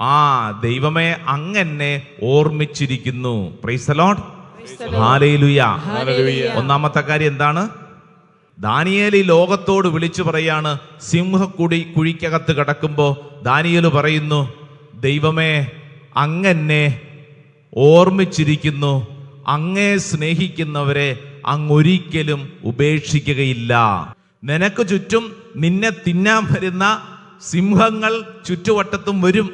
ആ ദൈവമേ അങ്ങെന്നെ ഓർമ്മിച്ചിരിക്കുന്നു. Praise the Lord, hallelujah. ഒന്നാമത്തെ കാര്യം എന്താണ്? ദാനിയേൽ ഈ ലോകത്തോട് വിളിച്ചു പറയാണ്. കുഴിക്കകത്ത് കിടക്കുമ്പോൾ ദാനിയേൽ പറയുന്നു, ദൈവമേ അങ്ങെന്നെ ഓർമ്മിച്ചിരിക്കുന്നു, അങ്ങേ സ്നേഹിക്കുന്നവരെ അങ്ങൊരിക്കലും ഉപേക്ഷിക്കുകയില്ല. നിനക്ക് ചുറ്റും നിന്നെ തിന്നാൻ വരുന്ന സിംഹങ്ങൾ ചുറ്റുവട്ടത്തും വരും.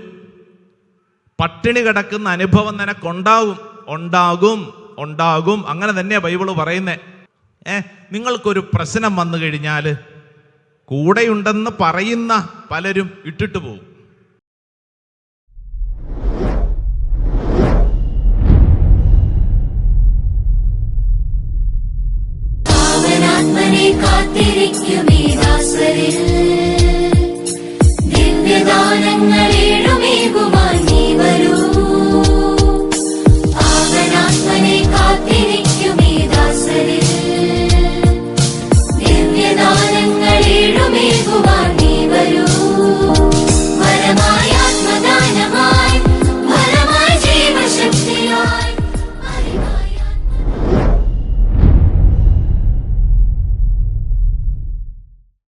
പട്ടിണി കിടക്കുന്ന അനുഭവം നിനക്കുണ്ടാവും, ഉണ്ടാകും. അങ്ങനെ തന്നെയാ ബൈബിള് പറയുന്നേ. നിങ്ങൾക്കൊരു പ്രശ്നം വന്നു കഴിഞ്ഞാൽ കൂടെയുണ്ടെന്ന് പറയുന്ന പലരും ഇട്ടിട്ട് പോകും.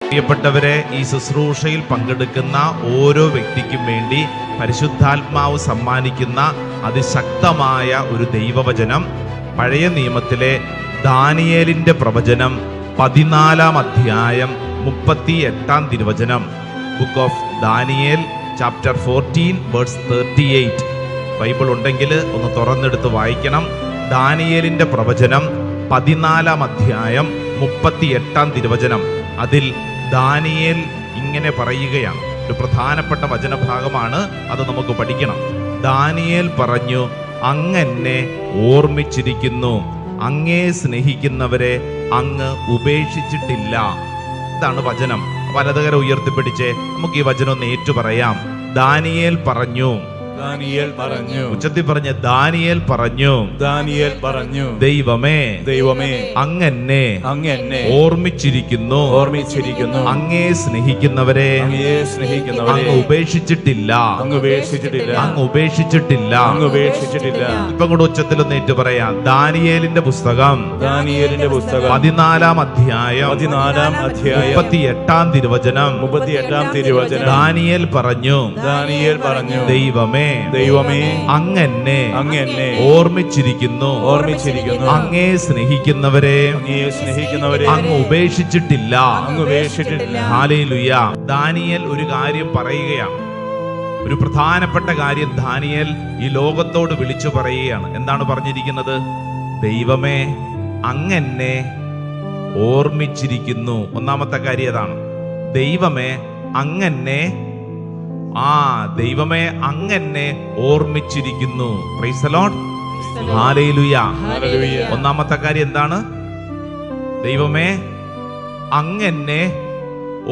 പ്രിയപ്പെട്ടവരെ, ഈ ശുശ്രൂഷയിൽ പങ്കെടുക്കുന്ന ഓരോ വ്യക്തിക്കും വേണ്ടി പരിശുദ്ധാത്മാവ് സമ്മാനിക്കുന്ന അതിശക്തമായ ഒരു ദൈവവചനം, പഴയ നിയമത്തിലെ ദാനിയേലിന്റെ പ്രവചനം 14-ാം അധ്യായം 38-ാം തിരുവചനം. Book of Daniel chapter 14 verse 38. Bible ഉണ്ടെങ്കിൽ ഒന്ന് തുറന്നെടുത്ത് വായിക്കണം. ദാനിയേലിന്റെ പ്രവചനം 14-ാം അധ്യായം 38-ാം തിരുവചനം. അതിൽ ദാനിയേൽ ഇങ്ങനെ പറയുകയാണ്. ഒരു പ്രധാനപ്പെട്ട വചനഭാഗമാണ്, അത് നമുക്ക് പഠിക്കണം. ദാനിയേൽ പറഞ്ഞു, അങ്ങെന്നെ ഓർമ്മിച്ചിരിക്കുന്നു, അങ്ങേ സ്നേഹിക്കുന്നവരെ അങ്ങ് ഉപേക്ഷിച്ചിട്ടില്ല. ഇതാണ് വചനം. വലതുകരം ഉയർത്തിപ്പിടിച്ച് നമുക്ക് ഈ വചനം ഒന്ന് ഏറ്റുപറയാം. ദാനിയേൽ പറഞ്ഞു, ഉച്ചത്തിൽ പറഞ്ഞ ദാനിയേൽ പറഞ്ഞു, ദൈവമേ അങ്ങെന്നെ ഓർമ്മിച്ചിരിക്കുന്നു, അങ്ങേ സ്നേഹിക്കുന്നവരെ അങ്ങ് ഉപേക്ഷിച്ചിട്ടില്ല. ഇപ്പം കൂടെ ഉച്ചത്തിലൊന്ന് ഏറ്റു പറയാം. ദാനിയേലിന്റെ പുസ്തകം 14-ാം അധ്യായം 38-ാം തിരുവചനം. ദാനിയേൽ പറഞ്ഞു, ദൈവമേ അങ്ങെന്നെ ഓർമ്മിച്ചിരിക്കുന്നു, അങ്ങേ സ്നേഹിക്കുന്നവരെ അങ്ങ് ഉപേക്ഷിച്ചിട്ടില്ല. ഹല്ലേലൂയ. ദാനിയേൽ ഒരു കാര്യം പറയുകയാണ്. ഒരു പ്രധാനപ്പെട്ട കാര്യം ദാനിയേൽ ഈ ലോകത്തോട് വിളിച്ചു പറയുകയാണ്. എന്താണ് പറഞ്ഞിരിക്കുന്നത്? ദൈവമേ അങ്ങെന്നെ ഓർമ്മിച്ചിരിക്കുന്നു. ഒന്നാമത്തെ കാര്യം അതാണ്. ദൈവമേ അങ്ങെന്നെ ദൈവമേ അങ്ങെന്നെ ഓർമ്മിച്ചിരിക്കുന്നു. Praise the Lord, hallelujah. ഒന്നാമത്തെ കാര്യം എന്താണ്? ദൈവമേ അങ്ങെന്നെ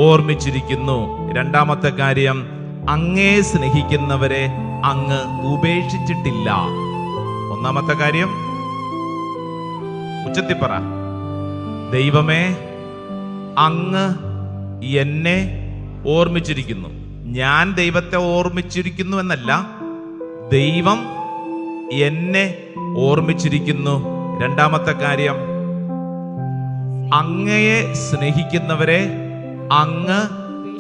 ഓർമ്മിച്ചിരിക്കുന്നു. രണ്ടാമത്തെ കാര്യം, അങ്ങേ സ്നേഹിക്കുന്നവരെ അങ്ങ് ഉപേക്ഷിച്ചിട്ടില്ല. ഒന്നാമത്തെ കാര്യം ഉച്ചത്തിപ്പറ, ദൈവമേ അങ്ങ് എന്നെ ഓർമ്മിച്ചിരിക്കുന്നു. ഞാൻ ദൈവത്തെ ഓർമ്മിച്ചിരിക്കുന്നു എന്നല്ല, ദൈവം എന്നെ ഓർമ്മിച്ചിരിക്കുന്നു. രണ്ടാമത്തെ കാര്യം, അങ്ങയെ സ്നേഹിക്കുന്നവരെ അങ്ങ്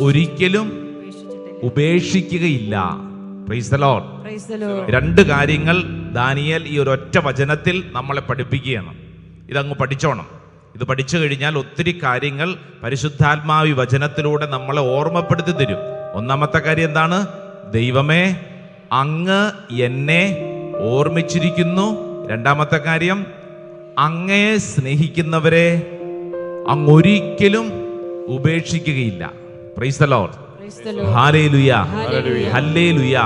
ഒരിക്കലും ഉപേക്ഷിക്കുകയില്ല. Praise the Lord. രണ്ട് കാര്യങ്ങൾ ദാനിയേൽ ഈ ഒരൊറ്റ വചനത്തിൽ നമ്മളെ പഠിപ്പിക്കുകയാണ്. ഇതങ്ങ് പഠിച്ചോണം. ഇത് പഠിച്ചു കഴിഞ്ഞാൽ ഒത്തിരി കാര്യങ്ങൾ പരിശുദ്ധാത്മാവി വചനത്തിലൂടെ നമ്മളെ ഓർമ്മപ്പെടുത്തി തരും. ഒന്നാമത്തെ കാര്യം എന്താണ്? ദൈവമേ അങ്ങ് എന്നെ ഓർമ്മിച്ചിരിക്കുന്നു. രണ്ടാമത്തെ കാര്യം, അങ്ങയെ സ്നേഹിക്കുന്നവരെ അങ്ങൊരിക്കലും ഉപേക്ഷിക്കുകയില്ല. Praise the Lord, hallelujah, hallelujah.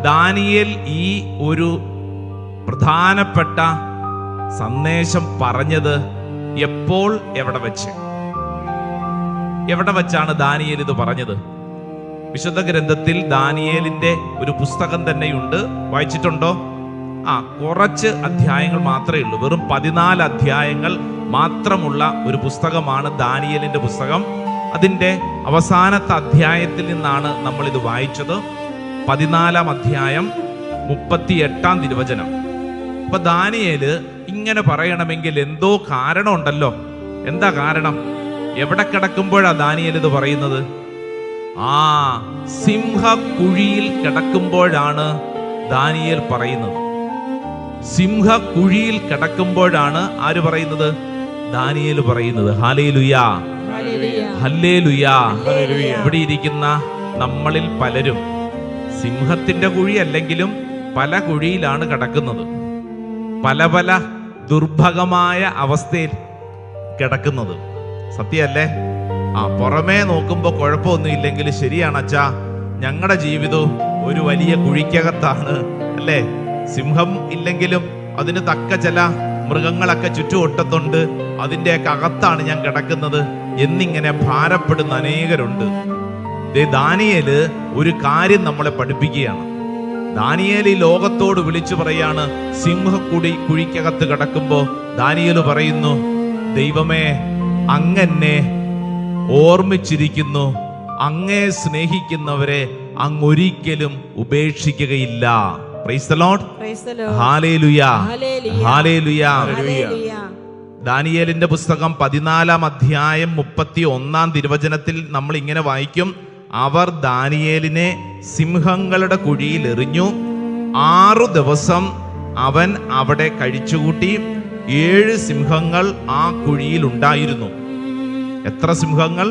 Daniel ഈ ഒരു പ്രധാനപ്പെട്ട സന്ദേശം പറഞ്ഞത് എപ്പോൾ, എവിടെ വെച്ചാണ് ദാനിയേൽ ഇത് പറഞ്ഞത്? വിശുദ്ധ ഗ്രന്ഥത്തിൽ ദാനിയേലിന്റെ ഒരു പുസ്തകം തന്നെയുണ്ട്. വായിച്ചിട്ടുണ്ടോ? കുറച്ച് അധ്യായങ്ങൾ മാത്രമേ ഉള്ളൂ. വെറും 14 അധ്യായങ്ങൾ മാത്രമുള്ള ഒരു പുസ്തകമാണ് ദാനിയേലിന്റെ പുസ്തകം. അതിന്റെ അവസാനത്തെ അധ്യായത്തിൽ നിന്നാണ് നമ്മൾ ഇത് വായിച്ചത്. 14 അധ്യായം 38 തിരുവചനം. അപ്പൊ ദാനിയേല് ഇങ്ങനെ പറയണമെങ്കിൽ എന്തോ കാരണമുണ്ടല്ലോ. എന്താ കാരണം? എവിടെ കിടക്കുമ്പോഴാ ദാനിയേൽ ഇത് പറയുന്നത്? സിംഹക്കുഴിയിൽ കിടക്കുമ്പോഴാണ് ദാനിയേൽ പറയുന്നത്. സിംഹക്കുഴിയിൽ കിടക്കുമ്പോഴാണ് ആര് പറയുന്നത്? ദാനിയേൽ പറയുന്നത്. ഹല്ലേലൂയാ, ഹല്ലേലൂയാ. ഇവിടെ ഇരിക്കുന്ന നമ്മളിൽ പലരും സിംഹത്തിന്റെ കുഴി അല്ലെങ്കിലും പല കുഴിയിലാണ് കിടക്കുന്നത്. പല പല ദുർഭഗമായ അവസ്ഥയിൽ കിടക്കുന്നത്. സത്യമല്ലേ? പുറമേ നോക്കുമ്പോ കുഴപ്പമൊന്നും ഇല്ലെങ്കിൽ ശരിയാണ് അച്ഛാ, ഞങ്ങളുടെ ജീവിതവും ഒരു വലിയ കുഴിക്കകത്താണ് അല്ലേ? സിംഹം ഇല്ലെങ്കിലും അതിന് തക്ക ചില മൃഗങ്ങളൊക്കെ ചുറ്റുവട്ടത്തുണ്ട്, അതിൻ്റെയൊക്കെ അകത്താണ് ഞാൻ കിടക്കുന്നത് എന്നിങ്ങനെ ഭാരപ്പെടുന്ന അനേകരുണ്ട്. ദാനിയേല് ഒരു കാര്യം നമ്മളെ പഠിപ്പിക്കുകയാണ്. ദാനിയേൽ ഈ ലോകത്തോട് വിളിച്ചു പറയാണ്, കുഴിക്കകത്ത് കിടക്കുമ്പോ ദാനിയേല് പറയുന്നു, ദൈവമേ, അങ്ങെന്നെ ഓർമ്മിച്ചിരിക്കുന്നു, അങ്ങേ സ്നേഹിക്കുന്നവരെ അങ്ങൊരിക്കലും ഉപേക്ഷിക്കുകയില്ല. Praise the Lord, hallelujah, hallelujah. ദാനിയേലിന്റെ പുസ്തകം 14 അധ്യായം 31 തിരുവചനത്തിൽ നമ്മൾ ഇങ്ങനെ വായിക്കും, അവർ ദാനിയേലിനെ സിംഹങ്ങളുടെ കുഴിയിൽ എറിഞ്ഞു. 6 ദിവസം അവൻ അവിടെ കഴിച്ചുകൂട്ടി. 7 സിംഹങ്ങൾ ആ കുഴിയിൽ ഉണ്ടായിരുന്നു. എത്ര സിംഹങ്ങൾ?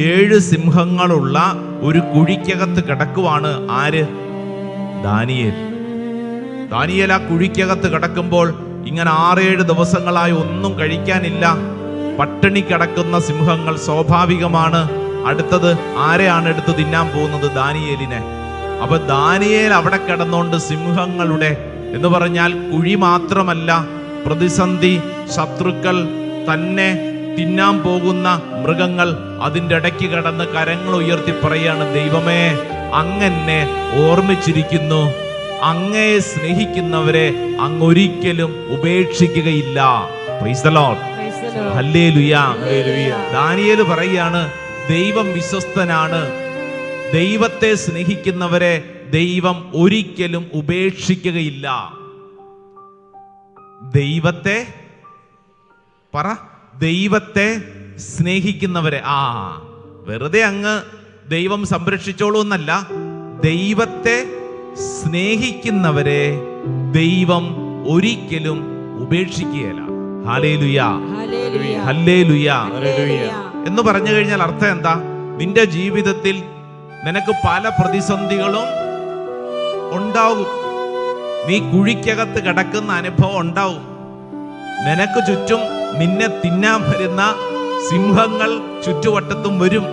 7 സിംഹങ്ങളുള്ള ഒരു കുഴിക്കകത്ത് കിടക്കുവാണ് ആര്? ദാനിയേൽ. ദാനിയേൽ ആ കുഴിക്കകത്ത് കിടക്കുമ്പോൾ ഇങ്ങനെ 6-7 ദിവസങ്ങളായി ഒന്നും കഴിക്കാനില്ല, പട്ടിണി കിടക്കുന്ന സിംഹങ്ങൾ. സ്വാഭാവികമാണ് അടുത്തത് ആരെയാണ് എടുത്ത് തിന്നാൻ പോകുന്നത്? ദാനിയേലിനെ. അപ്പൊ ദാനിയേൽ അവിടെ കിടന്നുകൊണ്ട് സിംഹങ്ങളുടെ എന്ന് പറഞ്ഞാൽ കുഴി മാത്രമല്ല, പ്രതിസന്ധി, ശത്രുക്കൾ, തന്നെ തിന്നാൻ പോകുന്ന മൃഗങ്ങൾ, അതിൻ്റെ ഇടയ്ക്ക് കിടന്ന് കരങ്ങൾ ഉയർത്തി പറയാണ്, ദൈവമേ, അങ്ങെന്നെ ഓർമ്മിച്ചിരിക്കുന്നു, അങ്ങയെ സ്നേഹിക്കുന്നവരെ അങ്ങൊരിക്കലും ഉപേക്ഷിക്കുകയില്ല. Praise the Lord, hallelujah. Daniel പറയാണ്, ദൈവം വിശ്വസ്തനാണ്, ദൈവത്തെ സ്നേഹിക്കുന്നവരെ ദൈവം ഒരിക്കലും ഉപേക്ഷിക്കുകയില്ല. ദൈവത്തെ പറ, ദൈവത്തെ സ്നേഹിക്കുന്നവരെ. വെറുതെ അങ്ങ് ദൈവം സംരക്ഷിച്ചോളൂ എന്നല്ല, ദൈവത്തെ സ്നേഹിക്കുന്നവരെ ദൈവം ഒരിക്കലും ഉപേക്ഷിക്കുകയില്ല. ഹല്ലേലൂയ, ഹല്ലേലൂയ എന്ന് പറഞ്ഞു കഴിഞ്ഞാൽ അർത്ഥം എന്താ? നിന്റെ ജീവിതത്തിൽ നിനക്ക് പല പ്രതിസന്ധികളും ഉണ്ടാവും. നീ കുഴിക്കകത്ത് കിടക്കുന്ന അനുഭവം ഉണ്ടാവും. നിനക്ക് ചുറ്റും നിന്നെ തിന്നാൻ വരുന്ന സിംഹങ്ങൾ ചുറ്റുവട്ടത്തും വരും.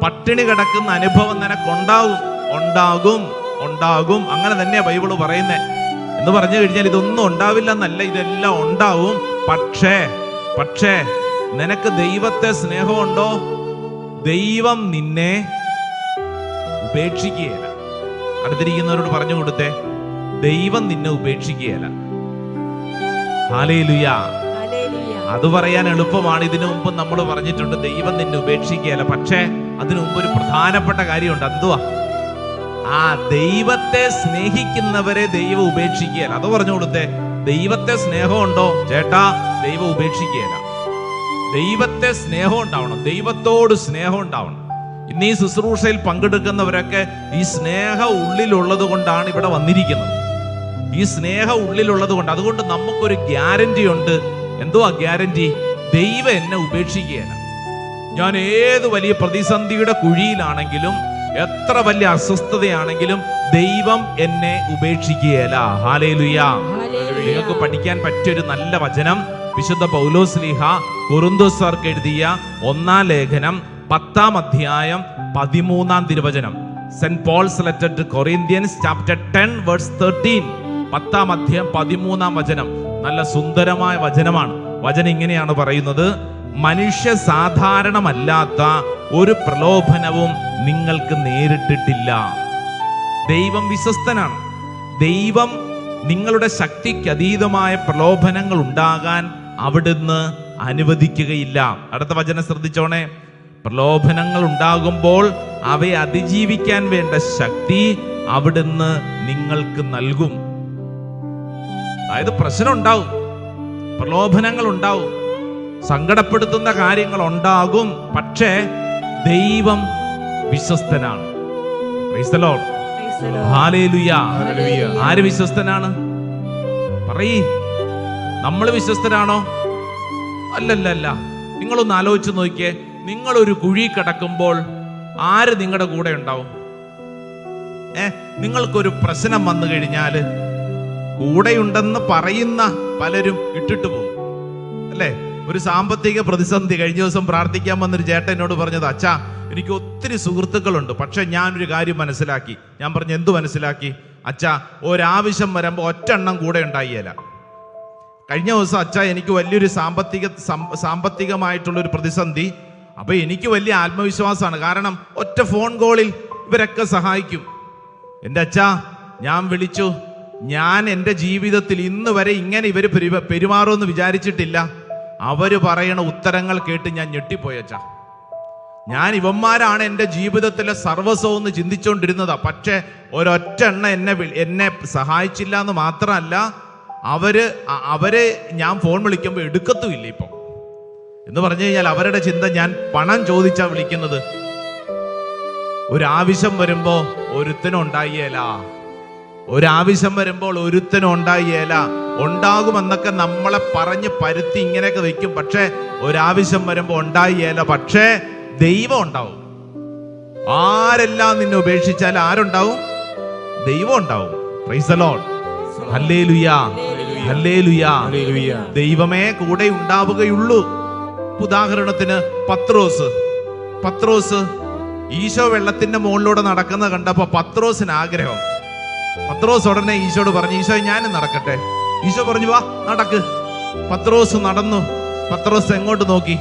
പട്ടിണി കിടക്കുന്ന അനുഭവം നിനക്കുണ്ടാവും, ഉണ്ടാകും, ഉണ്ടാകും. അങ്ങനെ തന്നെയാ ബൈബിള് പറയുന്നേ. എന്ന് പറഞ്ഞു കഴിഞ്ഞാൽ ഇതൊന്നും ഉണ്ടാവില്ല എന്നല്ല, ഇതെല്ലാം ഉണ്ടാവും. പക്ഷേ നിനക്ക് ദൈവത്തെ സ്നേഹമുണ്ടോ? ദൈവം നിന്നെ ഉപേക്ഷിക്കുകയില്ല. അടുത്തിരിക്കുന്നവരോട് പറഞ്ഞു കൊടുത്തേ, ദൈവം നിന്നെ ഉപേക്ഷിക്കുകയില്ല. ഹല്ലേലൂയ. അത് പറയാൻ എളുപ്പമാണ്. ഇതിനു മുമ്പ് നമ്മൾ പറഞ്ഞിട്ടുണ്ട്, ദൈവം നിന്നെ ഉപേക്ഷിക്കുകയില്ല. പക്ഷേ അതിനു മുമ്പ് ഒരു പ്രധാനപ്പെട്ട കാര്യമുണ്ട്. എന്തുവാ? ദൈവത്തെ സ്നേഹിക്കുന്നവരെ ദൈവം ഉപേക്ഷിക്കുകയില്ല. അത് പറഞ്ഞു കൊടുത്തേ. ദൈവത്തെ സ്നേഹമുണ്ടോ ചേട്ടാ? ദൈവം ഉപേക്ഷിക്കുകയില്ല. ദൈവത്തെ സ്നേഹം ഉണ്ടാവണം, ദൈവത്തോട് സ്നേഹം ഉണ്ടാവണം. ഇന്ന് ഈ ശുശ്രൂഷയിൽ പങ്കെടുക്കുന്നവരൊക്കെ ഈ സ്നേഹം ഉള്ളിലുള്ളത് കൊണ്ടാണ് ഇവിടെ വന്നിരിക്കുന്നത്. ഈ സ്നേഹം ഉള്ളിലുള്ളത് കൊണ്ട്. അതുകൊണ്ട് നമുക്കൊരു ഗ്യാരണ്ടി ഉണ്ട്. എന്തുവാ ഗ്യാരണ്ടി? ദൈവം എന്നെ ഉപേക്ഷിക്കുകയില്ല. ഞാൻ ഏത് വലിയ പ്രതിസന്ധിയുടെ കുഴിയിലാണെങ്കിലും, എത്ര വലിയ അസ്വസ്ഥതയാണെങ്കിലും ദൈവം എന്നെ ഉപേക്ഷിക്കുകയില്ല. ഹല്ലേലൂയ. നിങ്ങൾക്ക് പഠിക്കാൻ പറ്റിയൊരു നല്ല വചനം വിശുദ്ധ പൗലോസ്ലീഹ കൊരിന്ത്യർക്ക് എഴുതിയ 1-ാം ലേഖനം 10-ാം അധ്യായം 13-ാം തിരുവചനം. Saint Paul's letter to Corinthians chapter 10 verse 13. 10-ാം അധ്യായം 13-ാം വചനം. നല്ല സുന്ദരമായ വചനമാണ്. വചനം ഇങ്ങനെയാണ് പറയുന്നത്: മനുഷ്യ സാധാരണമല്ലാത്ത ഒരു പ്രലോഭനവും നിങ്ങൾക്ക് നേരിട്ടിട്ടില്ല. ദൈവം വിശ്വസ്തനാണ്. ദൈവം നിങ്ങളുടെ ശക്തിക്ക് അതീതമായ പ്രലോഭനങ്ങൾ ഉണ്ടാകാൻ അവിടുന്ന് അനുവദിക്കുകയില്ല. അടുത്ത വചനം ശ്രദ്ധിച്ചോണേ. പ്രലോഭനങ്ങൾ ഉണ്ടാകുമ്പോൾ അവയെ അതിജീവിക്കാൻ വേണ്ട ശക്തി അവിടുന്ന് നിങ്ങൾക്ക് നൽകും. അതായത് പ്രശ്നം ഉണ്ടാവും, പ്രലോഭനങ്ങൾ ഉണ്ടാവും, സങ്കടപ്പെടുത്തുന്ന കാര്യങ്ങൾ ഉണ്ടാകും. പക്ഷേ ദൈവം വിശ്വസ്തനാണ്. Praise the Lord. ഹല്ലേലൂയ. ആര് വിശ്വസ്തനാണ്? പറയ്. നമ്മൾ വിശ്വസ്തനാണോ? അല്ലല്ല. നിങ്ങളൊന്ന് ആലോചിച്ച് നോക്കിയേ. നിങ്ങളൊരു കുഴി കിടക്കുമ്പോൾ ആര് നിങ്ങളുടെ കൂടെ ഉണ്ടാവും? നിങ്ങൾക്കൊരു പ്രശ്നം വന്നു കഴിഞ്ഞാൽ കൂടെയുണ്ടെന്ന് പറയുന്ന പലരും ഇട്ടിട്ട് പോകും, അല്ലേ? ഒരു സാമ്പത്തിക പ്രതിസന്ധി കഴിഞ്ഞ ദിവസം പ്രാർത്ഥിക്കാൻ വന്നൊരു ചേട്ടൻ എന്നോട് പറഞ്ഞത്, അച്ഛാ എനിക്ക് ഒത്തിരി സുഹൃത്തുക്കളുണ്ട്, പക്ഷെ ഞാനൊരു കാര്യം മനസ്സിലാക്കി. ഞാൻ പറഞ്ഞു, എന്തു മനസ്സിലാക്കി? അച്ഛാ, ഒരാവശ്യം വരുമ്പോൾ ഒറ്റെണ്ണം കൂടെ ഉണ്ടായില്ല. കഴിഞ്ഞ ദിവസം അച്ഛാ എനിക്ക് വലിയൊരു സാമ്പത്തികമായിട്ടുള്ളൊരു പ്രതിസന്ധി. അപ്പൊ എനിക്ക് വലിയ ആത്മവിശ്വാസമാണ്, കാരണം ഒറ്റ ഫോൺ കോളിൽ ഇവരൊക്കെ സഹായിക്കും. എൻ്റെ അച്ഛാ, ഞാൻ വിളിച്ചു, ഞാൻ എൻ്റെ ജീവിതത്തിൽ ഇന്ന് വരെ ഇങ്ങനെ ഇവർ പെരുമാറുമെന്ന് വിചാരിച്ചിട്ടില്ല. അവര് പറയണ ഉത്തരങ്ങൾ കേട്ട് ഞാൻ ഞെട്ടിപ്പോയി അച്ഛാ. ഞാൻ ഇവന്മാരാണ് എൻ്റെ ജീവിതത്തിലെ സർവസ്വം എന്ന് ചിന്തിച്ചുകൊണ്ടിരുന്നതാ. പക്ഷെ ഒരൊറ്റ എന്നെ സഹായിച്ചില്ല എന്ന് മാത്രമല്ല, അവര് ഞാൻ ഫോൺ വിളിക്കുമ്പോൾ എടുക്കത്തുമില്ല ഇപ്പം. എന്ന് പറഞ്ഞു കഴിഞ്ഞാൽ അവരുടെ ചിന്ത ഞാൻ പണം ചോദിച്ചാ വിളിക്കുന്നത്. ഒരാവശ്യം വരുമ്പോ ഒരുത്തനും ഉണ്ടായില്ല, ഒരാവശ്യം വരുമ്പോൾ ഒരുത്തനും ഉണ്ടായില്ല. ഉണ്ടാകുമെന്നൊക്കെ നമ്മളെ പറഞ്ഞ് പരുത്തി ഇങ്ങനെയൊക്കെ വെക്കും, പക്ഷെ ഒരാവശ്യം വരുമ്പോ ഉണ്ടായില്ല. പക്ഷേ ദൈവം ഉണ്ടാവും. ആരെല്ലാം നിന്നെ ഉപേക്ഷിച്ചാൽ ആരുണ്ടാവും? ദൈവം ഉണ്ടാവും. Price the Lord. Hallelujah, hallelujah. ദൈവമേ കൂടെ ഉണ്ടാവുകയുള്ളൂ. ഉദാഹരണത്തിന് പത്രോസ് ഈശോ വെള്ളത്തിന്റെ മുകളിലൂടെ നടക്കുന്ന കണ്ടപ്പോ പത്രോസിന് ആഗ്രഹം. പത്രോസ് ഉടനെ ഈശോട് പറഞ്ഞു, ഈശോ ഞാനും നടക്കട്ടെ. ഈശോ പറഞ്ഞു, വാ നടക്ക്. പത്രോസ് നടന്നു. പത്രോസ് എങ്ങോട്ട് നോക്കി?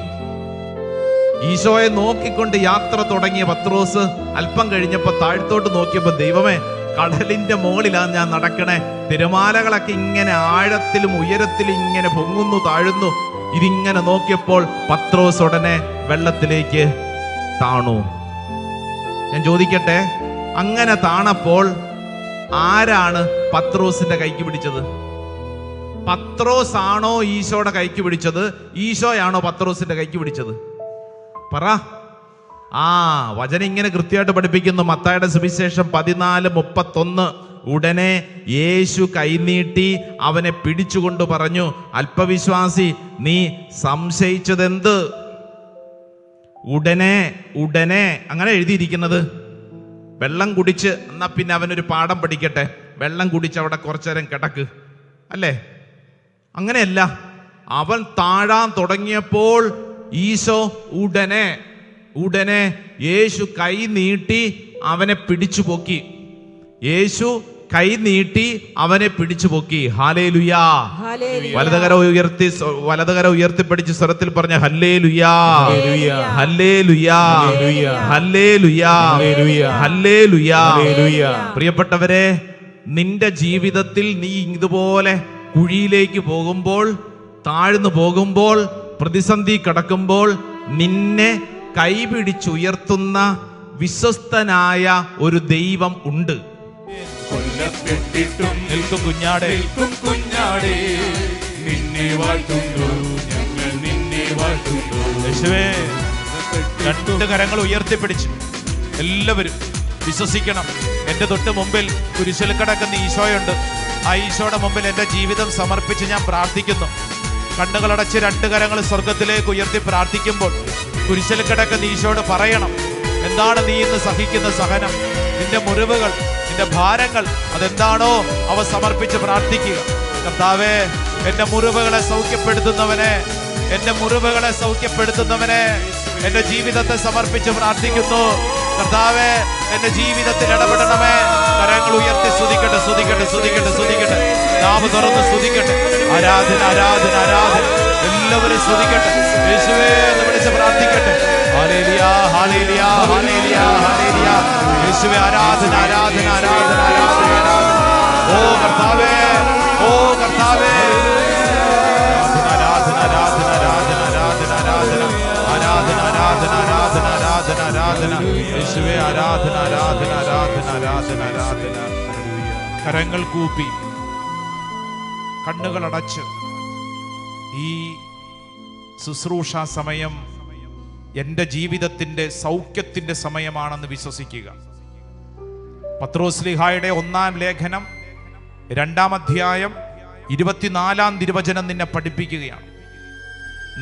ഈശോയെ നോക്കിക്കൊണ്ട് യാത്ര തുടങ്ങിയ പത്രോസ് അല്പം കഴിഞ്ഞപ്പോ താഴത്തോട്ട് നോക്കിയപ്പോ, ദൈവമേ, കടലിന്റെ മുകളിലാണ് ഞാൻ നടക്കണേ. തിരമാലകളൊക്കെ ഇങ്ങനെ ആഴത്തിലും ഉയരത്തിലും ഇങ്ങനെ പൊങ്ങുന്നു താഴുന്നു. ഇതിങ്ങനെ നോക്കിയപ്പോൾ പത്രോസ് ഉടനെ വെള്ളത്തിലേക്ക് താണു. ഞാൻ ചോദിക്കട്ടെ, അങ്ങനെ താണപ്പോൾ ആരാണ് പത്രോസിന്റെ കൈക്ക് പിടിച്ചത്? പത്രോസ് ആണോ ഈശോയുടെ കൈക്ക് പിടിച്ചത്? ഈശോയാണോ പത്രോസിന്റെ കൈക്ക് പിടിച്ചത്? പറ. വചനം ഇങ്ങനെ കൃത്യമായിട്ട് പഠിപ്പിക്കുന്നു. മത്തായിയുടെ സുവിശേഷം 14:31. ഉടനെ യേശു കൈനീട്ടി അവനെ പിടിച്ചുകൊണ്ട് പറഞ്ഞു, അല്പവിശ്വാസി, നീ സംശയിച്ചതെന്ത്? ഉടനെ അങ്ങനെ എഴുതിയിരിക്കുന്നത്. വെള്ളം കുടിച്ച്, എന്നാ പിന്നെ അവനൊരു പാഠം പഠിക്കട്ടെ. വെള്ളം കുടിച്ച് അവിടെ കുറച്ചു നേരം കിടക്ക്, അല്ലേ? അങ്ങനെയല്ല. അവൻ താഴാൻ തുടങ്ങിയപ്പോൾ ഈശോ ഉടനെ യേശു കൈ നീട്ടി അവനെ പിടിച്ചു പൊക്കി. യേശു കൈ നീട്ടി അവനെ പിടിച്ചു പൊക്കി. ഹല്ലേലൂയാ. വലതുകര ഉയർത്തിപ്പിടിച്ച് സ്വരത്തിൽ പറഞ്ഞ ഹല്ലേലൂയാ, ഹല്ലേലൂയാ, ഹല്ലേലൂയാ, ഹല്ലേലൂയാ. പ്രിയപ്പെട്ടവരെ, നിന്റെ ജീവിതത്തിൽ നീ ഇതുപോലെ കുഴിയിലേക്ക് പോകുമ്പോൾ, താഴ്ന്നു പോകുമ്പോൾ, പ്രതിസന്ധി കടക്കുമ്പോൾ നിന്നെ കൈപിടിച്ചുയർത്തുന്ന വിശ്വസ്തനായ ഒരു ദൈവം ഉണ്ട്. നിൽക്കും കുഞ്ഞാടേ, നിന്നെ വാഴ്ത്തുന്നു ഞങ്ങൾ, നിന്നെ വാഴ്ത്തുന്നു. യേശുവേ, രണ്ട് കരങ്ങൾ ഉയർത്തിപ്പിടിച്ച് എല്ലാവരും വിശ്വസിക്കണം. എന്റെ തൊട്ട് മുമ്പിൽ കുരിശിൽ കിടക്കുന്ന ഈശോയുണ്ട്. ആ ഈശോയുടെ മുമ്പിൽ എന്റെ ജീവിതം സമർപ്പിച്ച് ഞാൻ പ്രാർത്ഥിക്കുന്നു. കണ്ണുകളടച്ച് രണ്ട് കരങ്ങൾ സ്വർഗത്തിലേക്ക് ഉയർത്തി പ്രാർത്ഥിക്കുമ്പോൾ കുരിശിൽ കിടക്കുന്ന ഈശോയോട് പറയണം, എന്താണ് നീ ഇന്ന് സഹിക്കുന്ന സഹനം, നിന്റെ മുറിവുകൾ, നിന്റെ ഭാരങ്ങൾ, അതെന്താണോ അവ സമർപ്പിച്ച് പ്രാർത്ഥിക്കുക. കർത്താവേ, എന്റെ മുറിവുകളെ സൗഖ്യപ്പെടുത്തുന്നവനെ, എന്റെ മുറിവുകളെ സൗഖ്യപ്പെടുത്തുന്നവനെ, എന്റെ ജീവിതത്തെ സമർപ്പിച്ച് പ്രാർത്ഥിക്കുന്നു. കർത്താവേ, എന്റെ ജീവിതത്തിൽ ഇടപെടണമേ. കരങ്ങൾ ഉയർത്തി സ്തുതിക്കട്ടെ, സ്തുതിക്കട്ടെ, സ്തുതിക്കട്ടെ, സ്തുതിക്കട്ടെ. നാമം തുറന്ന് സ്തുതിക്കട്ടെ. ആരാധന, ആരാധന, ആരാധന. എല്ലാവരും സ്തുതിക്കട്ടെ. യേശുവേ എന്ന് വിളിച്ച് പ്രാർത്ഥിക്കട്ടെ. Hallelujah, hallelujah, hallelujah, hallelujah. യേശുവേ, ആരാധന, ആരാധന, ആരാധന, ആരാധന, ആരാധന. ഓ കർത്താവേ, ഓ കർത്താവേ. ആരാധന, ആരാധന, ആരാധന, ആരാധന, ആരാധന, ആരാധന, ആരാധന, ആരാധന, ആരാധന. ആരാധന ആരാധന യേശുവേ ആരാധന ആരാധന ആരാധന ആരാധന ആരാധന. കരങ്ങൾ കൂപ്പി കണ്ണുകൾ അടച്ച് ഈ ശുശ്രൂഷ സമയം എൻ്റെ ജീവിതത്തിൻ്റെ സൗഖ്യത്തിൻ്റെ സമയമാണെന്ന് വിശ്വസിക്കുക. പത്രോസ്ലീഹായുടെ 1-ാം ലേഖനം 2-ാം അധ്യായം 24-ാം തിരുവചനം നിന്നെ പഠിപ്പിക്കുകയാണ്.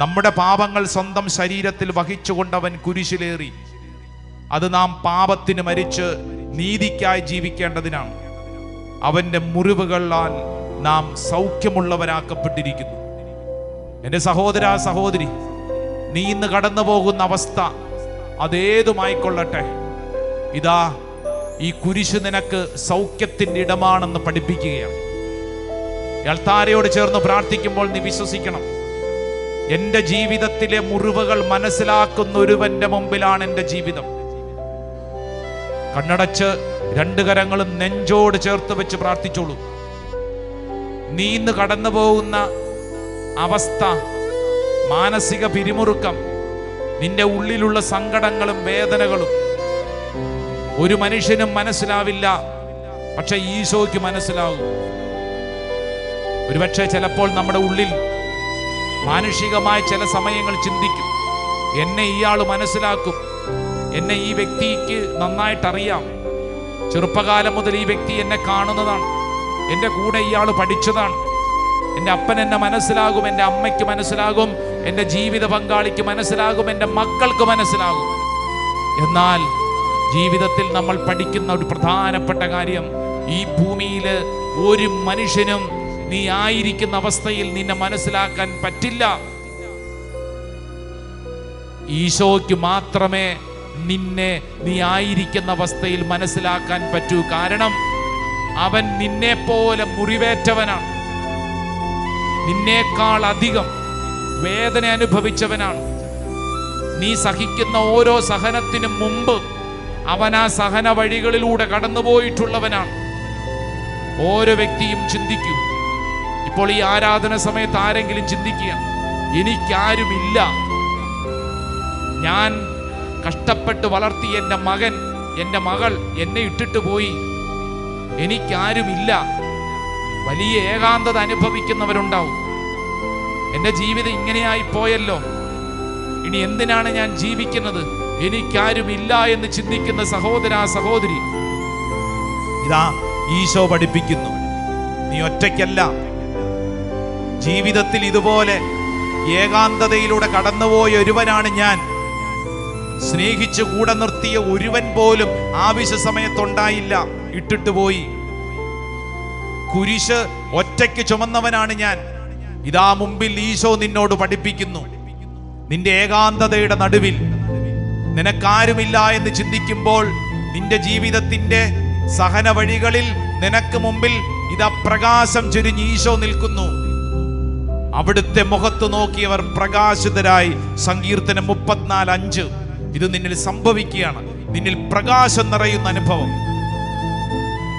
നമ്മുടെ പാപങ്ങൾ സ്വന്തം ശരീരത്തിൽ വഹിച്ചുകൊണ്ടവൻ കുരിശിലേറി. അത് നാം പാപത്തിന് മരിച്ച് നീതിക്കായി ജീവിക്കേണ്ടതിനാണ്. അവൻ്റെ മുറിവുകളാൽ നാം സൗഖ്യമുള്ളവരാക്കപ്പെട്ടിരിക്കുന്നു. എൻ്റെ സഹോദര സഹോദരി, നീ ഇന്ന് കടന്നു പോകുന്ന അവസ്ഥ അതേതുമായിക്കൊള്ളട്ടെ, ഇതാ ഈ കുരിശ് നിനക്ക് സൗഖ്യത്തിൻ്റെ ഇടമാണെന്ന് പഠിപ്പിക്കുകയാണ്. അൾത്താരയോട് ചേർന്ന് പ്രാർത്ഥിക്കുമ്പോൾ നീ വിശ്വസിക്കണം, എൻ്റെ ജീവിതത്തിലെ മുറിവുകൾ മനസ്സിലാക്കുന്ന ഒരുവന്റെ മുമ്പിലാണ് എൻ്റെ ജീവിതം. കണ്ണടച്ച് 2 കരങ്ങളും നെഞ്ചോട് ചേർത്ത് വെച്ച് പ്രാർത്ഥിച്ചോളൂ. നീ ഇന്ന് കടന്നു പോകുന്ന അവസ്ഥ, മാനസിക പിരിമുറുക്കം, നിന്റെ ഉള്ളിലുള്ള സങ്കടങ്ങളും വേദനകളും ഒരു മനുഷ്യനും മനസ്സിലാവില്ല, പക്ഷെ ഈശോയ്ക്ക് മനസ്സിലാകും. ഒരുപക്ഷെ ചിലപ്പോൾ നമ്മുടെ ഉള്ളിൽ മാനുഷികമായ ചില സമയങ്ങൾ ചിന്തിക്കും, എന്നെ ഇയാൾ മനസ്സിലാക്കും, എന്നെ ഈ വ്യക്തിക്ക് നന്നായിട്ടറിയാം, ചെറുപ്പകാലം മുതൽ ഈ വ്യക്തി എന്നെ കാണുന്നതാണ്, എൻ്റെ കൂടെ ഇയാൾ പഠിച്ചതാണ്, എൻ്റെ അപ്പൻ എന്നെ മനസ്സിലാകും, എൻ്റെ അമ്മയ്ക്ക് മനസ്സിലാകും, എൻ്റെ ജീവിത പങ്കാളിക്ക് മനസ്സിലാകും, എൻ്റെ മക്കൾക്ക് മനസ്സിലാകും. എന്നാൽ ജീവിതത്തിൽ നമ്മൾ പഠിക്കുന്ന ഒരു പ്രധാനപ്പെട്ട കാര്യം, ഈ ഭൂമിയിൽ ഒരു മനുഷ്യനും നീ ആയിരിക്കുന്ന അവസ്ഥയിൽ നിന്നെ മനസ്സിലാക്കാൻ പറ്റില്ല. ഈശോയ്ക്ക് മാത്രമേ നിന്നെ നീ ആയിരിക്കുന്ന അവസ്ഥയിൽ മനസ്സിലാക്കാൻ പറ്റൂ. കാരണം അവൻ നിന്നെ പോലെ മുറിവേറ്റവനാണ്, നിന്നേക്കാൾ അധികം വേദന അനുഭവിച്ചവനാണ്. നീ സഹിക്കുന്ന ഓരോ സഹനത്തിനും മുമ്പ് അവൻ ആ സഹന വഴികളിലൂടെ കടന്നുപോയിട്ടുള്ളവനാണ്. ഓരോ വ്യക്തിയും ചിന്തിക്കൂ. ഇപ്പോൾ ഈ ആരാധന സമയത്ത് ആരെങ്കിലും ചിന്തിക്കുക, എനിക്കാരുമില്ല, ഞാൻ കഷ്ടപ്പെട്ട് വളർത്തിയ എൻ്റെ മകൻ, എൻ്റെ മകൾ എന്നെ ഇട്ടിട്ട് പോയി, എനിക്കാരുമില്ല. വലിയ ഏകാന്തത അനുഭവിക്കുന്നവരുണ്ടാവും. എൻ്റെ ജീവിതം ഇങ്ങനെയായി പോയല്ലോ, ഇനി എന്തിനാണ് ഞാൻ ജീവിക്കുന്നത്, എനിക്കാരുമില്ല എന്ന് ചിന്തിക്കുന്ന സഹോദര സഹോദരി, ഇതാ ഈശോ പഠിപ്പിക്കുന്നു, നീ ഒറ്റയ്ക്കല്ല. ജീവിതത്തിൽ ഇതുപോലെ ഏകാന്തതയിലൂടെ കടന്നുപോയ ഒരുവനാണ് ഞാൻ. സ്നേഹിച്ചു കൂടെ നിർത്തിയ ഒരുവൻ പോലും ആവശ്യ സമയത്തുണ്ടായില്ല, ഇട്ടിട്ട് പോയി. കുരിശ് ഒറ്റയ്ക്ക് ചുമന്നവനാണ് ഞാൻ. ഇതാ മുമ്പിൽ ഈശോ നിന്നോട് പഠിപ്പിക്കുന്നു, നിന്റെ ഏകാന്തതയുടെ നടുവിൽ നിനക്കാരുമില്ല എന്ന് ചിന്തിക്കുമ്പോൾ, നിന്റെ ജീവിതത്തിന്റെ സഹന വഴികളിൽ നിനക്ക് മുമ്പിൽ ഇതാ പ്രകാശം ചൊരിഞ്ഞ് ഈശോ നിൽക്കുന്നു. അവിടുത്തെ മുഖത്ത് നോക്കിയവർ പ്രകാശിതരായി. സങ്കീർത്തനം 34:5. ഇത് നിന്നിൽ സംഭവിക്കുകയാണ്, നിന്നിൽ പ്രകാശം നിറയുന്ന അനുഭവം.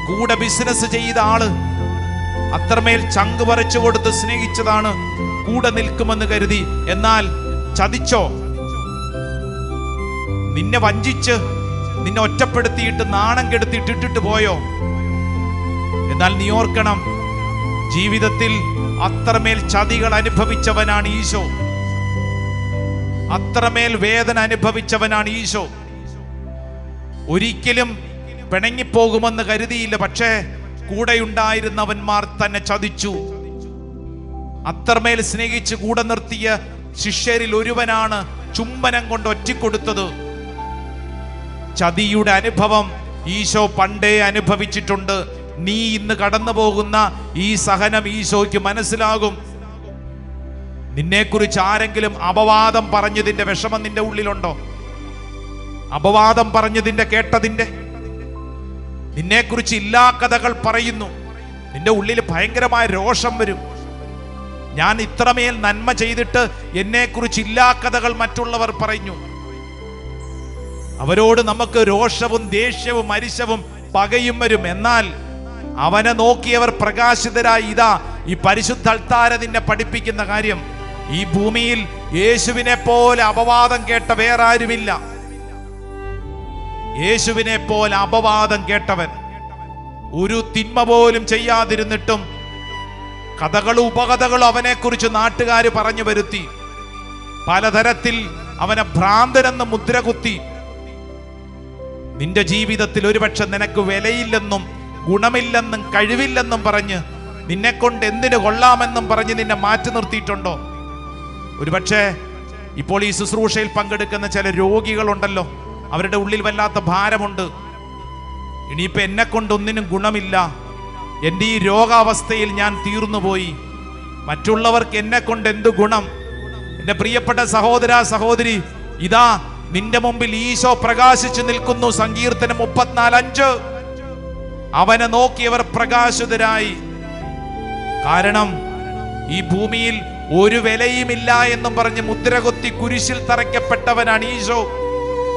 കൂടെ ബിസിനസ് ചെയ്ത ആള് അത്രമേൽ ചങ്ക് പറിച്ചു കൊടുത്ത് സ്നേഹിച്ചതാണ്, കൂടെ നിൽക്കുമെന്ന് കരുതി. എന്നാൽ ചതിച്ചോ? നിന്നെ വഞ്ചിച്ച്, നിന്നെ ഒറ്റപ്പെടുത്തിയിട്ട് നാണം കെടുത്തിട്ട് ഇട്ടിട്ട് പോയോ? എന്നാൽ നീ ഓർക്കണം, ജീവിതത്തിൽ അത്രമേൽ ചതികൾ അനുഭവിച്ചവനാണ് ഈശോ, അത്രമേൽ വേദന അനുഭവിച്ചവനാണ് ഈശോ. ഒരിക്കലും പിണങ്ങിപ്പോകുമെന്ന് കരുതിയില്ല, പക്ഷേ കൂടെയുണ്ടായിരുന്നവന്മാർ തന്നെ ചതിച്ചു. അത്രമേൽ സ്നേഹിച്ച് കൂടെ നിർത്തിയ ശിഷ്യരിൽ ഒരുവനാണ് ചുംബനം കൊണ്ട് ഒറ്റിക്കൊടുത്തത്. ചതിയുടെ അനുഭവം ഈശോ പണ്ടേ അനുഭവിച്ചിട്ടുണ്ട്. നീ ഇന്ന് കടന്നു പോകുന്ന ഈ സഹനം ഈശോയ്ക്ക് മനസ്സിലാകും. നിന്നെക്കുറിച്ച് ആരെങ്കിലും അപവാദം പറഞ്ഞതിന്റെ വിഷമം നിന്റെ ഉള്ളിലുണ്ടോ? അപവാദം പറഞ്ഞതിന്റെ, കേട്ടതിന്റെ, നിന്നെക്കുറിച്ച് ഇല്ലാ കഥകൾ പറയുന്നു, നിന്റെ ഉള്ളിൽ ഭയങ്കരമായ രോഷം വരും. ഞാൻ ഇത്രമേൽ നന്മ ചെയ്തിട്ട് എന്നെക്കുറിച്ച് ഇല്ലാ കഥകൾ മറ്റുള്ളവർ പറഞ്ഞു. അവരോട് നമുക്ക് രോഷവും ദേഷ്യവും അരിശവും പകയും വരും. എന്നാൽ അവനെ നോക്കിയവർ പ്രകാശിതരായി. ഇതാ ഈ പരിശുദ്ധ അൾത്താര നിന്നെ പഠിപ്പിക്കുന്ന കാര്യം, ഈ ഭൂമിയിൽ യേശുവിനെ പോലെ അപവാദം കേട്ട വേറെ ആരുമില്ല. യേശുവിനെ പോലെ അപവാദം കേട്ടവൻ, ഒരു തിന്മ പോലും ചെയ്യാതിരുന്നിട്ടും കഥകളും ഉപകഥകളും അവനെക്കുറിച്ച് നാട്ടുകാർ പറഞ്ഞു വരുത്തി, പലതരത്തിൽ അവനെ ഭ്രാന്തനെന്ന് മുദ്ര കുത്തി. നിന്റെ ജീവിതത്തിൽ ഒരുപക്ഷെ നിനക്ക് വിലയില്ലെന്നും ഗുണമില്ലെന്നും കഴിവില്ലെന്നും പറഞ്ഞ്, നിന്നെ കൊണ്ട് എന്തിനു കൊള്ളാമെന്നും പറഞ്ഞ് നിന്നെ മാറ്റി നിർത്തിയിട്ടുണ്ടോ? ഒരുപക്ഷെ ഇപ്പോൾ ഈ ശുശ്രൂഷയിൽ പങ്കെടുക്കുന്ന ചില രോഗികളുണ്ടല്ലോ, അവരുടെ ഉള്ളിൽ വല്ലാത്ത ഭാരമുണ്ട്. ഇനിയിപ്പോൾ എന്നെ കൊണ്ടൊന്നിനും ഗുണമില്ല, എൻ്റെ ഈ രോഗാവസ്ഥയിൽ ഞാൻ തീർന്നുപോയി, മറ്റുള്ളവർക്ക് എന്നെ കൊണ്ട് എന്ത് ഗുണം? എൻ്റെ പ്രിയപ്പെട്ട സഹോദര സഹോദരി, ഇതാ നിന്റെ മുമ്പിൽ ഈശോ പ്രകാശിച്ചു നിൽക്കുന്നു. സങ്കീർത്തനം 34:5. അവനെ നോക്കിയവർ പ്രകാശിതരായി. കാരണം ഈ ഭൂമിയിൽ ഒരു വിലയുമില്ല എന്നും പറഞ്ഞ് മുദ്രകൊത്തി കുരിശിൽ തറയ്ക്കപ്പെട്ടവനാണ് ഈശോ.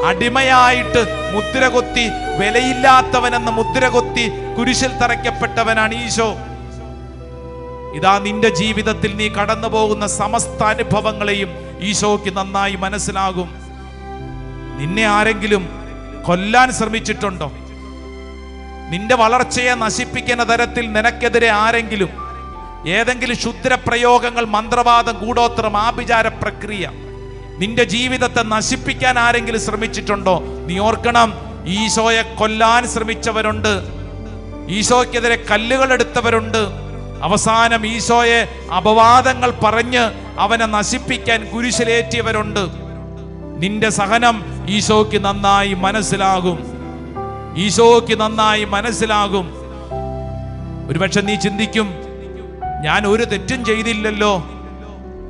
അടിമയായിട്ട് മുദ്രകൊത്തി, വിലയില്ലാത്തവനെന്ന് മുദ്രകൊത്തി കുരിശിൽ തറയ്ക്കപ്പെട്ടവനാണ് ഈശോ. ഇതാ നിന്റെ ജീവിതത്തിൽ നീ കടന്നു പോകുന്ന സമസ്ത അനുഭവങ്ങളെയും ഈശോയ്ക്ക് നന്നായി മനസ്സിലാകും. നിന്നെ ആരെങ്കിലും കൊല്ലാൻ ശ്രമിച്ചിട്ടുണ്ടോ? നിന്റെ വളർച്ചയെ നശിപ്പിക്കുന്ന തരത്തിൽ നിനക്കെതിരെ ആരെങ്കിലും ഏതെങ്കിലും ക്ഷുദ്രപ്രയോഗങ്ങൾ, മന്ത്രവാദം, കൂടോത്രം, ആഭിചാര പ്രക്രിയ, നിന്റെ ജീവിതത്തെ നശിപ്പിക്കാൻ ആരെങ്കിലും ശ്രമിച്ചിട്ടുണ്ടോ? നീ ഓർക്കണം, ഈശോയെ കൊല്ലാൻ ശ്രമിച്ചവരുണ്ട്, ഈശോയ്ക്കെതിരെ കല്ലുകൾ എടുത്തവരുണ്ട്, അവസാനം ഈശോയെ അപവാദങ്ങൾ പറഞ്ഞ് അവനെ നശിപ്പിക്കാൻ കുരിശിലേറ്റിയവരുണ്ട്. നിന്റെ സഹനം ഈശോയ്ക്ക് നന്നായി മനസ്സിലാകും, ഈശോയ്ക്ക് നന്നായി മനസ്സിലാകും. ഒരുപക്ഷെ നീ ചിന്തിക്കും, ഞാൻ ഒരു തെറ്റും ചെയ്തില്ലല്ലോ,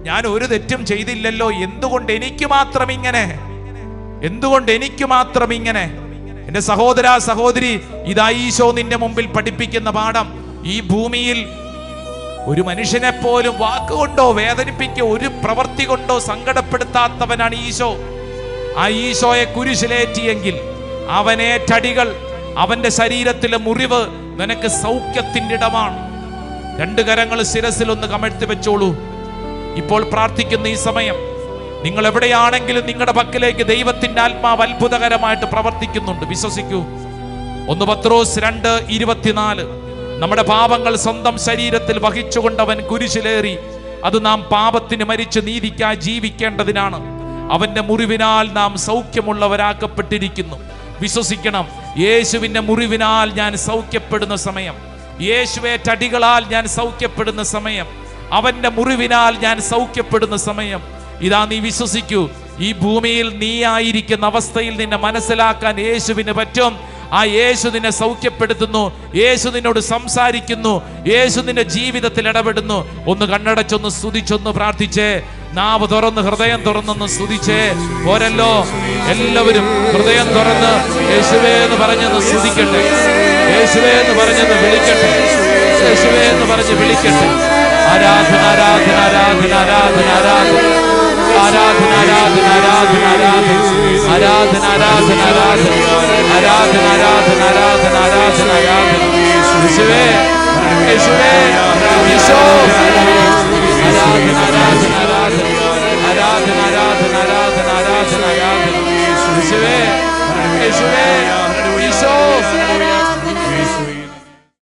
ഞാൻ ഒരു തെറ്റും ചെയ്തില്ലല്ലോ, എന്തുകൊണ്ട് എനിക്ക് മാത്രം ഇങ്ങനെ, എന്തുകൊണ്ട് എനിക്ക് മാത്രം ഇങ്ങനെ? എന്റെ സഹോദര സഹോദരി, ഇതാ ഈശോ നിന്റെ മുമ്പിൽ പഠിപ്പിക്കുന്ന പാഠം. ഈ ഭൂമിയിൽ ഒരു മനുഷ്യനെ പോലും വാക്കുകൊണ്ടോ വേദനിപ്പിക്കോ ഒരു പ്രവൃത്തി കൊണ്ടോ സങ്കടപ്പെടുത്താത്തവനാണ് ഈശോ. ആ ഈശോയെ കുരിശിലേറ്റിയെങ്കിൽ അവനേറ്റടികൾ, അവന്റെ ശരീരത്തിലെ മുറിവ് നിനക്ക് സൗഖ്യത്തിന്റെ ഇടമാണ്. രണ്ട് കരങ്ങൾ ശിരസിൽ ഒന്ന് കമഴ്ത്തി വെച്ചോളൂ. ഇപ്പോൾ പ്രാർത്ഥിക്കുന്ന ഈ സമയം നിങ്ങൾ എവിടെയാണെങ്കിലും നിങ്ങളുടെ പക്കലേക്ക് ദൈവത്തിന്റെ ആത്മാവ് അത്ഭുതകരമായിട്ട് പ്രവർത്തിക്കുന്നുണ്ട്. വിശ്വസിക്കൂ. 1 പത്രോസ് 2:24. നമ്മുടെ പാപങ്ങൾ സ്വന്തം ശരീരത്തിൽ വഹിച്ചുകൊണ്ടവൻ കുരിശിലേറി. അത് നാം പാപത്തിന് മരിച്ച് നീതിക്കായി ജീവിക്കേണ്ടതിനാണ്. അവന്റെ മുറിവിനാൽ നാം സൗഖ്യമുള്ളവരാക്കപ്പെട്ടിരിക്കുന്നു. വിശ്വസിക്കണം. യേശുവിന്റെ മുറിവിനാൽ ഞാൻ സൗഖ്യപ്പെടുന്ന സമയം, യേശുവേറ്റടികളാൽ ഞാൻ സൗഖ്യപ്പെടുന്ന സമയം, അവന്റെ മുറിവിനാൽ ഞാൻ സൗഖ്യപ്പെടുന്ന സമയം. ഇതാ നീ വിശ്വസിക്കൂ. ഈ ഭൂമിയിൽ നീ ആയിരിക്കുന്ന അവസ്ഥയിൽ നിന്നെ മനസ്സിലാക്കാൻ യേശുവിന് പറ്റും. ആ യേശു നിന്നെ സൗഖ്യപ്പെടുത്തുന്നു. യേശു നിന്നോട് സംസാരിക്കുന്നു. യേശു നിന്റെ ജീവിതത്തിൽ ഇടപെടുന്നു. ഒന്ന് കണ്ണടച്ചൊന്ന് സ്തുതിച്ചൊന്ന് പ്രാർത്ഥിച്ചേ. നാവ് തുറന്ന് ഹൃദയം തുറന്നൊന്ന് സ്തുതിച്ചേ. പോരല്ലോ, എല്ലാവരും ഹൃദയം തുറന്ന് യേശുവേ എന്ന് പറഞ്ഞൊന്ന് സ്തുതിക്കട്ടെ. യേശുവേ എന്ന് പറഞ്ഞൊന്ന് വിളിക്കട്ടെ. യേശുവേ എന്ന് പറഞ്ഞ് വിളിക്കട്ടെ. ആരാധന ആരാധന ആരാധന ആരാധന ആരാധന ആരാധന ആരാധന ആരാധന ആരാധന ആരാധന ആരാധന ആരാധന ആരാധന ആരാധന ആരാധന ആരാധന ആരാധന. യേശുവേ യേശുവേ ഈശോ